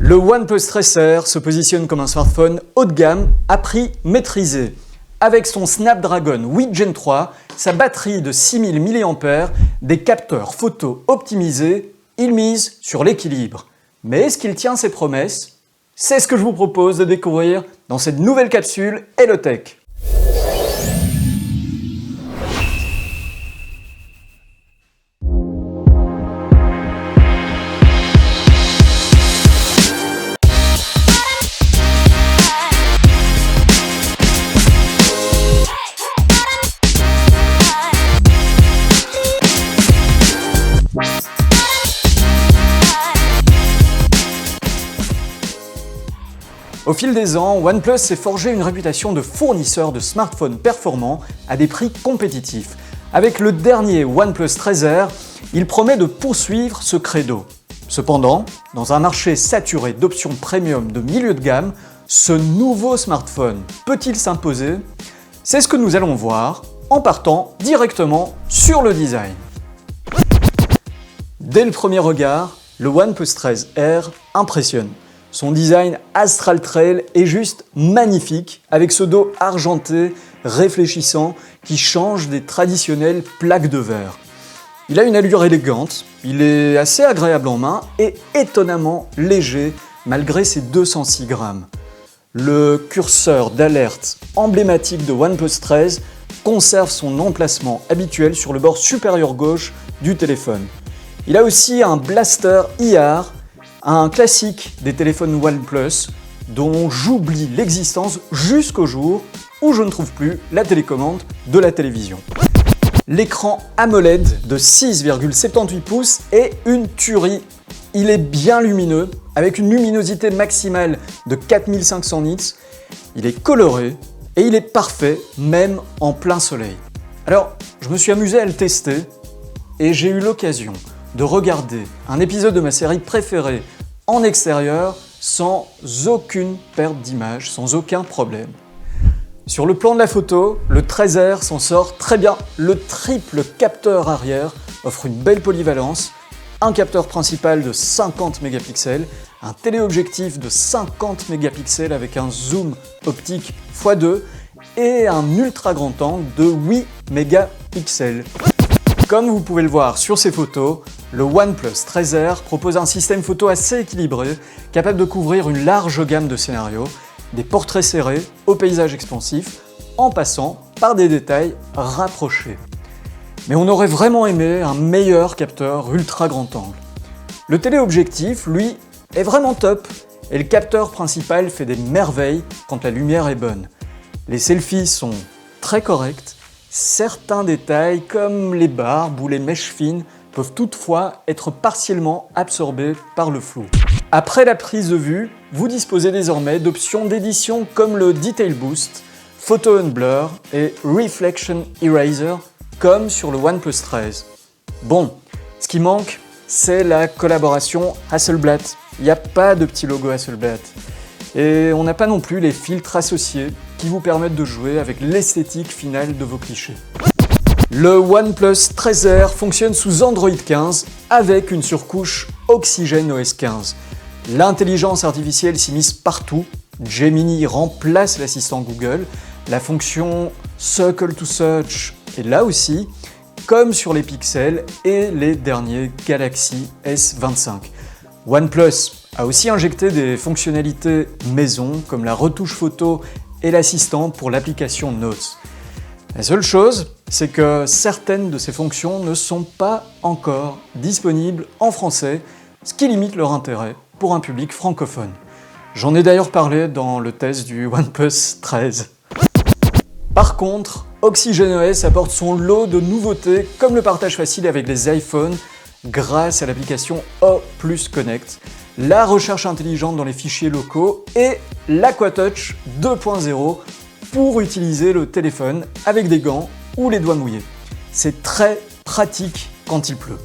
Le OnePlus 13R se positionne comme un smartphone haut de gamme à prix maîtrisé. Avec son Snapdragon 8 Gen 3, sa batterie de 6000 mAh, des capteurs photo optimisés, il mise sur l'équilibre. Mais est-ce qu'il tient ses promesses? C'est ce que je vous propose de découvrir dans cette nouvelle capsule Hello Tech. Au fil des ans, OnePlus s'est forgé une réputation de fournisseur de smartphones performants à des prix compétitifs. Avec le dernier OnePlus 13R, il promet de poursuivre ce credo. Cependant, dans un marché saturé d'options premium de milieu de gamme, ce nouveau smartphone peut-il s'imposer? C'est ce que nous allons voir en partant directement sur le design. Dès le premier regard, le OnePlus 13R impressionne. Son design Astral Trail est juste magnifique, avec ce dos argenté, réfléchissant, qui change des traditionnelles plaques de verre. Il a une allure élégante, il est assez agréable en main et étonnamment léger, malgré ses 206 grammes. Le curseur d'alerte emblématique de OnePlus 13 conserve son emplacement habituel sur le bord supérieur gauche du téléphone. Il a aussi un blaster IR, un classique des téléphones OnePlus dont j'oublie l'existence jusqu'au jour où je ne trouve plus la télécommande de la télévision. L'écran AMOLED de 6,78 pouces est une tuerie. Il est bien lumineux, avec une luminosité maximale de 4500 nits. Il est coloré et il est parfait même en plein soleil. Alors, je me suis amusé à le tester et j'ai eu l'occasion de regarder un épisode de ma série préférée en extérieur sans aucune perte d'image, sans aucun problème. Sur le plan de la photo, le 13R s'en sort très bien. Le triple capteur arrière offre une belle polyvalence, un capteur principal de 50 mégapixels, un téléobjectif de 50 mégapixels avec un zoom optique x2 et un ultra grand angle de 8 mégapixels. Comme vous pouvez le voir sur ces photos, le OnePlus 13R propose un système photo assez équilibré, capable de couvrir une large gamme de scénarios, des portraits serrés au paysage expansif, en passant par des détails rapprochés. Mais on aurait vraiment aimé un meilleur capteur ultra grand angle. Le téléobjectif, lui, est vraiment top, et le capteur principal fait des merveilles quand la lumière est bonne. Les selfies sont très corrects. Certains détails, comme les barbes ou les mèches fines, peuvent toutefois être partiellement absorbés par le flou. Après la prise de vue, vous disposez désormais d'options d'édition comme le Detail Boost, Photo and Blur et Reflection Eraser, comme sur le OnePlus 13. Bon, ce qui manque, c'est la collaboration Hasselblad. Il n'y a pas de petit logo Hasselblad. Et on n'a pas non plus les filtres associés qui vous permettent de jouer avec l'esthétique finale de vos clichés. Le OnePlus 13R fonctionne sous Android 15 avec une surcouche Oxygen OS 15. L'intelligence artificielle s'immisce partout. Gemini remplace l'assistant Google. La fonction Circle to Search est là aussi, comme sur les Pixel et les derniers Galaxy S25. OnePlus a aussi injecté des fonctionnalités maison comme la retouche photo et l'assistant pour l'application Notes. La seule chose, c'est que certaines de ces fonctions ne sont pas encore disponibles en français, ce qui limite leur intérêt pour un public francophone. J'en ai d'ailleurs parlé dans le test du OnePlus 13. Par contre, OxygenOS apporte son lot de nouveautés comme le partage facile avec les iPhones grâce à l'application O+ Connect, la recherche intelligente dans les fichiers locaux et l'AquaTouch 2.0 pour utiliser le téléphone avec des gants ou les doigts mouillés. C'est très pratique quand il pleut.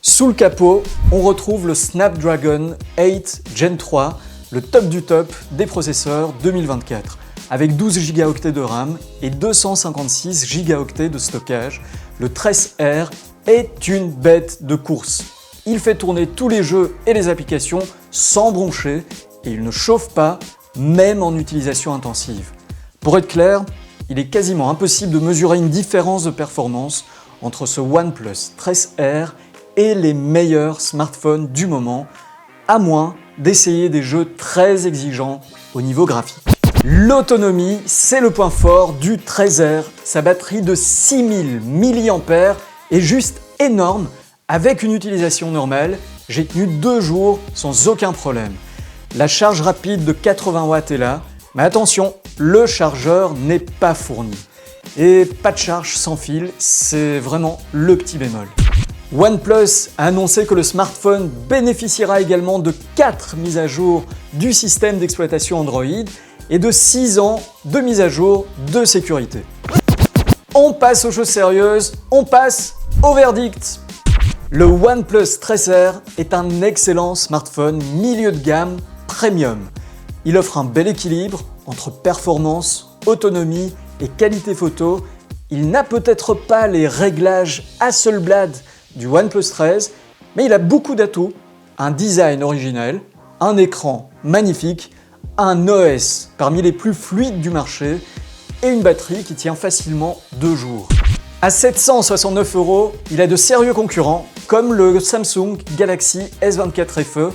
Sous le capot, on retrouve le Snapdragon 8 Gen 3, le top du top des processeurs 2024. Avec 12 Go de RAM et 256 Go de stockage, le 13R est une bête de course. Il fait tourner tous les jeux et les applications sans broncher et il ne chauffe pas, même en utilisation intensive. Pour être clair, il est quasiment impossible de mesurer une différence de performance entre ce OnePlus 13R et les meilleurs smartphones du moment, à moins d'essayer des jeux très exigeants au niveau graphique. L'autonomie, c'est le point fort du 13R. Sa batterie de 6000 mAh est juste énorme. Avec une utilisation normale, j'ai tenu 2 jours sans aucun problème. La charge rapide de 80 watts est là, mais attention, le chargeur n'est pas fourni. Et pas de charge sans fil, c'est vraiment le petit bémol. OnePlus a annoncé que le smartphone bénéficiera également de 4 mises à jour du système d'exploitation Android et de 6 ans de mise à jour de sécurité. On passe aux choses sérieuses, on passe au verdict. Le OnePlus 13R est un excellent smartphone milieu de gamme premium. Il offre un bel équilibre entre performance, autonomie et qualité photo. Il n'a peut-être pas les réglages Hasselblad du OnePlus 13, mais il a beaucoup d'atouts, un design original, un écran magnifique, un OS parmi les plus fluides du marché et une batterie qui tient facilement 2 jours. À 769 €, il a de sérieux concurrents comme le Samsung Galaxy S24 FE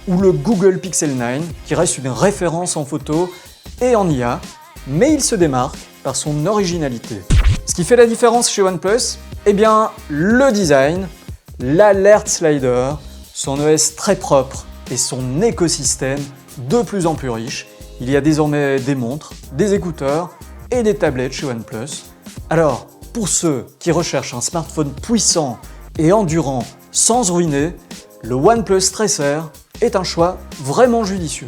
ou le Google Pixel 9 qui reste une référence en photo et en IA, mais il se démarque par son originalité. Ce qui fait la différence chez OnePlus, eh bien le design, l'alert slider, son OS très propre et son écosystème de plus en plus riche. Il y a désormais des montres, des écouteurs et des tablettes chez OnePlus. Alors, pour ceux qui recherchent un smartphone puissant et endurant sans se ruiner, le OnePlus 13R est un choix vraiment judicieux.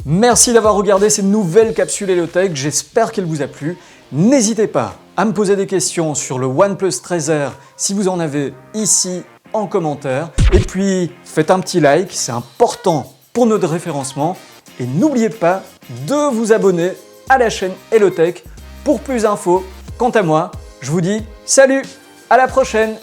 Merci d'avoir regardé cette nouvelle capsule Hello-Tech, j'espère qu'elle vous a plu. N'hésitez pas à me poser des questions sur le OnePlus 13R si vous en avez ici en commentaire. Et puis, faites un petit like, c'est important pour notre référencement. Et n'oubliez pas de vous abonner à la chaîne Hello-Tech pour plus d'infos. Quant à moi, je vous dis salut, à la prochaine!